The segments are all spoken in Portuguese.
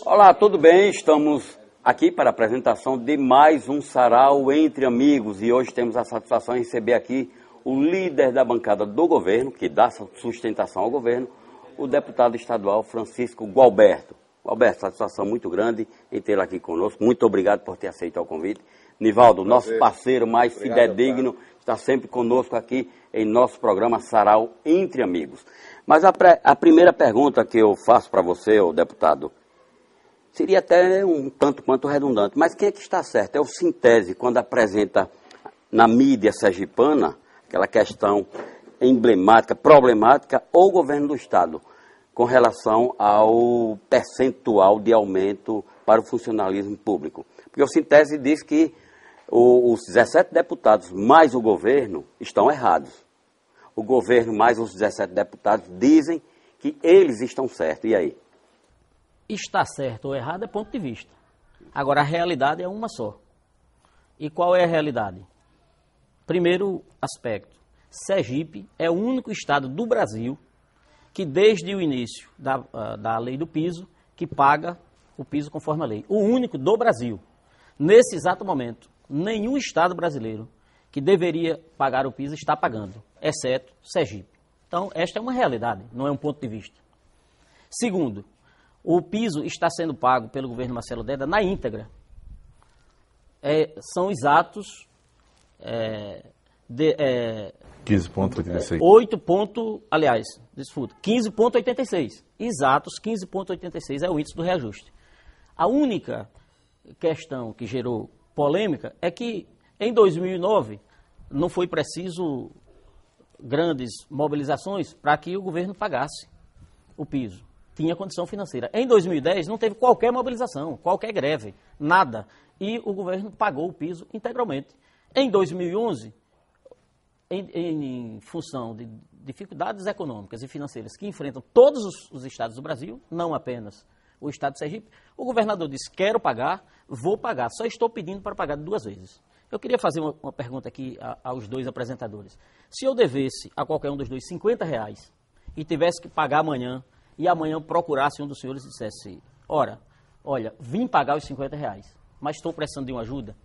Olá, tudo bem? Estamos aqui para a apresentação de mais um Sarau Entre Amigos e hoje temos a satisfação de receber aqui o líder da bancada do governo, que dá sustentação ao governo, o deputado estadual Francisco Gualberto. Gualberto, satisfação muito grande em tê-lo aqui conosco. Muito obrigado por ter aceito o convite. Nivaldo, nosso parceiro mais fidedigno, está sempre conosco aqui em nosso programa Sarau Entre Amigos. Mas a primeira pergunta que eu faço para você, ô deputado, seria até um tanto quanto redundante, mas quem é que está certo? É o Sintese, quando apresenta na mídia sergipana aquela questão emblemática, problemática, ou o governo do Estado, com relação ao percentual de aumento para o funcionalismo público? Porque o Sintese diz que os 17 deputados mais o governo estão errados. O governo mais os 17 deputados dizem que eles estão certos. E aí? Está certo ou errado é ponto de vista. Agora, a realidade é uma só. E qual é a realidade? Primeiro aspecto. Sergipe é o único estado do Brasil que, desde o início da lei do piso, que paga o piso conforme a lei. O único do Brasil. Nesse exato momento, nenhum estado brasileiro que deveria pagar o piso está pagando, exceto Sergipe. Então, esta é uma realidade, não é um ponto de vista. Segundo, o piso está sendo pago pelo governo Marcelo Deda na íntegra. São exatos 15,86. 15,86. Exatos 15,86 é o índice do reajuste. A única questão que gerou polêmica é que em 2009 não foi preciso grandes mobilizações para que o governo pagasse o piso. Tinha condição financeira. Em 2010 não teve qualquer mobilização, qualquer greve, nada. E o governo pagou o piso integralmente. Em 2011, em função de dificuldades econômicas e financeiras que enfrentam todos os estados do Brasil, não apenas o estado de Sergipe, o governador disse: quero pagar, vou pagar, só estou pedindo para pagar 2 vezes. Eu queria fazer uma pergunta aqui aos dois apresentadores. Se eu devesse a qualquer um dos dois R$50 e tivesse que pagar amanhã, e amanhã procurasse um dos senhores e dissesse: olha, vim pagar os R$50, mas estou precisando de uma ajuda,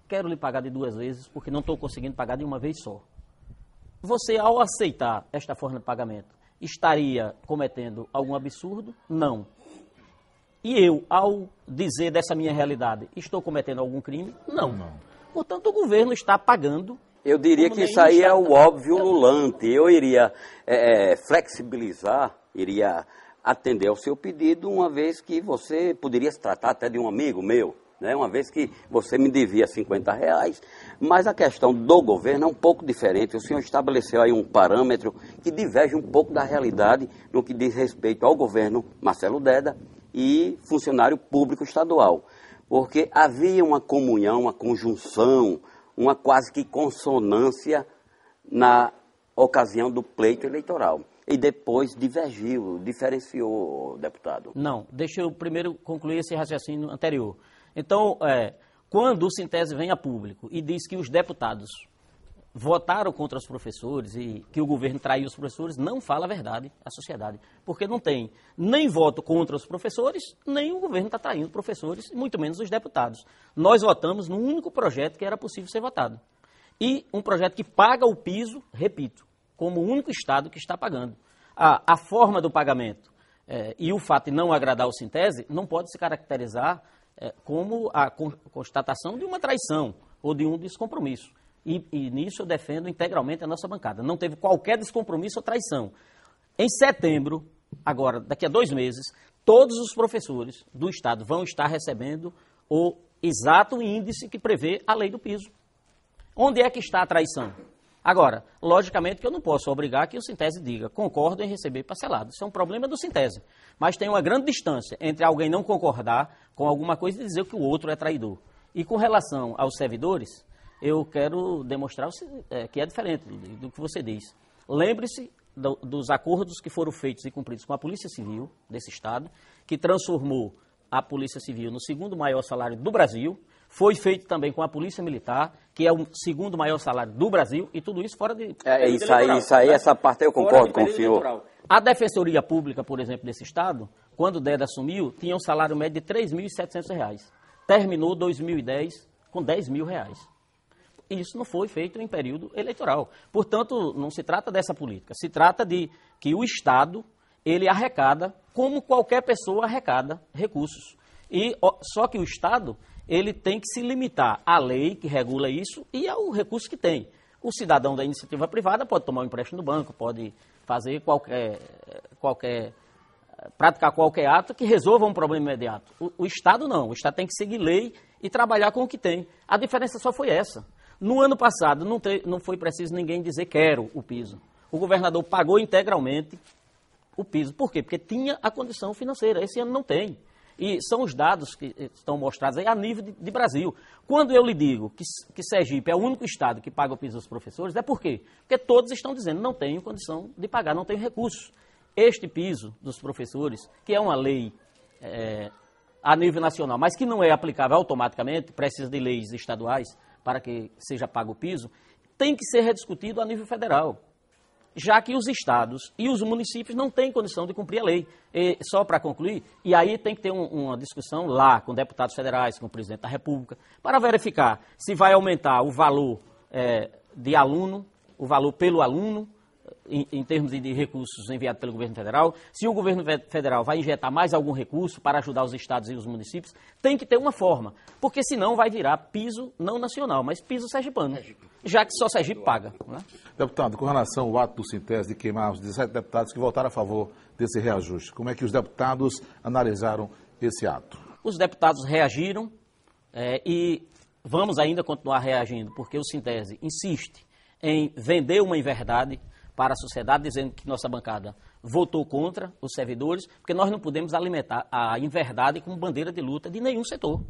quero lhe pagar de 2 vezes porque não estou conseguindo pagar de uma vez só. Você, ao aceitar esta forma de pagamento, estaria cometendo algum absurdo? Não. E eu, ao dizer dessa minha realidade, estou cometendo algum crime? Não. Portanto, o governo está pagando. Eu diria que isso aí é o óbvio lulante. Eu iria flexibilizar, iria atender ao seu pedido, uma vez que você poderia se tratar até de um amigo meu, né? Uma vez que você me devia R$50, mas a questão do governo é um pouco diferente. O senhor estabeleceu aí um parâmetro que diverge um pouco da realidade no que diz respeito ao governo Marcelo Deda e funcionário público estadual, porque havia uma comunhão, uma conjunção, uma quase que consonância na ocasião do pleito eleitoral. E depois divergiu, diferenciou, deputado. Não, deixa eu primeiro concluir esse raciocínio anterior. Então, quando o Sintese vem a público e diz que os deputados votaram contra os professores e que o governo traiu os professores, não fala a verdade à sociedade. Porque não tem nem voto contra os professores, nem o governo está traindo professores, muito menos os deputados. Nós votamos no único projeto que era possível ser votado. E um projeto que paga o piso, repito, como o único estado que está pagando. A forma do pagamento e o fato de não agradar o Sintese não pode se caracterizar como a constatação de uma traição ou de um descompromisso. E nisso eu defendo integralmente a nossa bancada. Não teve qualquer descompromisso ou traição. Em setembro, agora, daqui a 2 meses, todos os professores do Estado vão estar recebendo o exato índice que prevê a lei do piso. Onde é que está a traição? Agora, logicamente que eu não posso obrigar que o Sintese diga: concordo em receber parcelado. Isso é um problema do Sintese. Mas tem uma grande distância entre alguém não concordar com alguma coisa e dizer que o outro é traidor. E com relação aos servidores, eu quero demonstrar que é diferente do que você diz. Lembre-se dos acordos que foram feitos e cumpridos com a Polícia Civil desse Estado, que transformou a Polícia Civil no 2º maior salário do Brasil. Foi feito também com a Polícia Militar, que é o 2º maior salário do Brasil, e tudo isso fora de... Isso aí, essa parte eu concordo com o senhor. A Defensoria Pública, por exemplo, desse Estado, quando o Deda assumiu, tinha um salário médio de R$ 3.700. Terminou 2010 com R$ 10.000. Isso não foi feito em período eleitoral. Portanto, não se trata dessa política. Se trata de que o Estado, ele arrecada, como qualquer pessoa arrecada, recursos. Só que o Estado, ele tem que se limitar à lei que regula isso e ao recurso que tem. O cidadão da iniciativa privada pode tomar um empréstimo no banco, pode fazer praticar qualquer ato que resolva um problema imediato. O Estado não. O Estado tem que seguir lei e trabalhar com o que tem. A diferença só foi essa. No ano passado, não foi preciso ninguém dizer quero o piso. O governador pagou integralmente o piso. Por quê? Porque tinha a condição financeira. Esse ano não tem. E são os dados que estão mostrados aí a nível de Brasil. Quando eu lhe digo que Sergipe é o único estado que paga o piso dos professores, é por quê? Porque todos estão dizendo não tenho condição de pagar, não tenho recursos. Este piso dos professores, que é uma lei a nível nacional, mas que não é aplicável automaticamente, precisa de leis estaduais para que seja pago o piso, tem que ser rediscutido a nível federal, já que os estados e os municípios não têm condição de cumprir a lei. E, só para concluir, e aí tem que ter uma discussão lá com deputados federais, com o presidente da República, para verificar se vai aumentar o valor de aluno, o valor pelo aluno, em termos de recursos enviados pelo governo federal, se o governo federal vai injetar mais algum recurso para ajudar os estados e os municípios, tem que ter uma forma, porque senão vai virar piso não nacional, mas piso sergipano, já que só Sergipe paga. Né? Deputado, com relação ao ato do Sintese de queimar os 17 deputados que votaram a favor desse reajuste, como é que os deputados analisaram esse ato? Os deputados reagiram e vamos ainda continuar reagindo, porque o Sintese insiste em vender uma inverdade para a sociedade, dizendo que nossa bancada votou contra os servidores, porque nós não podemos alimentar a inverdade como bandeira de luta de nenhum setor,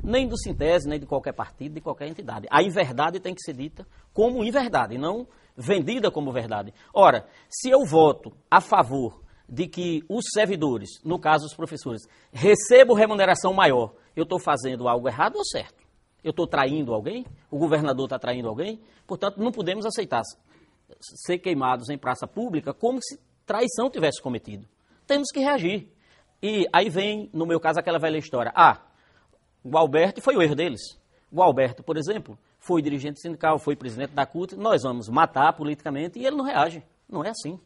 nem do Sintese, nem de qualquer partido, de qualquer entidade. A inverdade tem que ser dita como inverdade, não vendida como verdade. Ora, se eu voto a favor de que os servidores, no caso os professores, recebam remuneração maior, eu estou fazendo algo errado ou certo? Eu estou traindo alguém? O governador está traindo alguém? Portanto, não podemos aceitar ser queimados em praça pública como se traição tivesse cometido. Temos que reagir. E aí vem, no meu caso, aquela velha história. O Alberto foi o erro deles. O Alberto, por exemplo, foi dirigente sindical, foi presidente da CUT, nós vamos matar politicamente e ele não reage. Não é assim.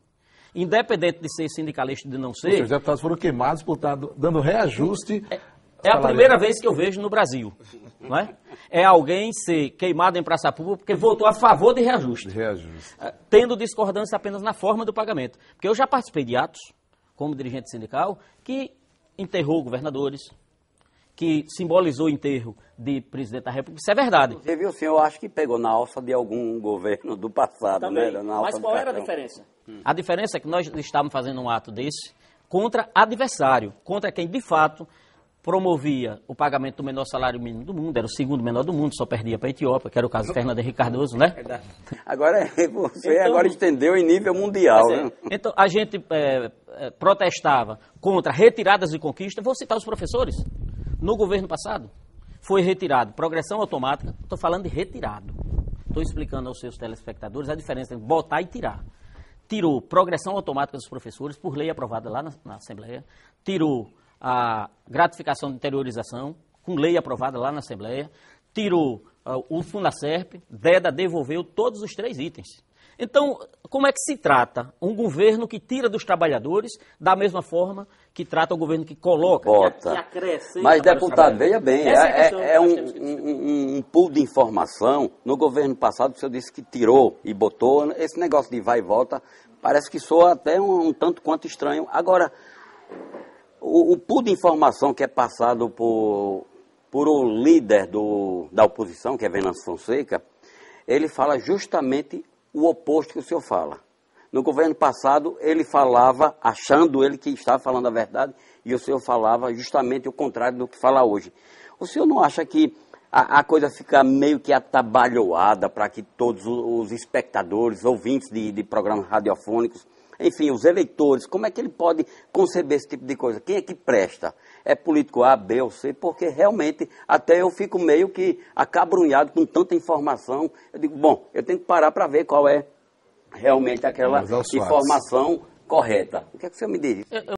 Independente de ser sindicalista e de não ser... Os deputados foram queimados por estar dando reajuste... É a primeira vez que eu vejo no Brasil, não é? É alguém ser queimado em praça pública porque votou a favor de reajuste. Tendo discordância apenas na forma do pagamento. Porque eu já participei de atos, como dirigente sindical, que enterrou governadores, que simbolizou o enterro de presidente da República. Isso é verdade. Inclusive, o senhor acho que pegou na alça de algum governo do passado, também, né? Mas qual era a diferença? A diferença é que nós estávamos fazendo um ato desse contra adversário, contra quem de fato promovia o pagamento do menor salário mínimo do mundo, era o segundo menor do mundo, só perdia para a Etiópia, que era o caso de Fernando Henrique Cardoso, né? Agora, você agora estendeu em nível mundial, né? Então, a gente protestava contra retiradas de conquista, vou citar os professores. No governo passado, foi retirado progressão automática, estou falando de retirado. Estou explicando aos seus telespectadores a diferença entre botar e tirar. Tirou progressão automática dos professores, por lei aprovada lá na Assembleia, tirou a gratificação de interiorização, com lei aprovada lá na Assembleia, tirou o Fundaserp, Deda devolveu todos os 3 itens. Então, como é que se trata um governo que tira dos trabalhadores da mesma forma que trata o governo que coloca, que acrescenta? Mas, deputado, veja bem, é um pool de informação. No governo passado, o senhor disse que tirou e botou. Esse negócio de vai e volta parece que soa até um tanto quanto estranho. Agora, o pool de informação que é passado por o líder da oposição, que é Venâncio Fonseca, ele fala justamente o oposto que o senhor fala. No governo passado, ele falava, achando ele que estava falando a verdade, e o senhor falava justamente o contrário do que fala hoje. O senhor não acha que a coisa fica meio que atabalhoada para que todos os espectadores, ouvintes de programas radiofônicos, enfim, os eleitores, como é que ele pode conceber esse tipo de coisa? Quem é que presta? É político A, B ou C? Porque realmente até eu fico meio que acabrunhado com tanta informação. Eu digo, bom, eu tenho que parar para ver qual é realmente aquela informação correta. O que é que o senhor me diz?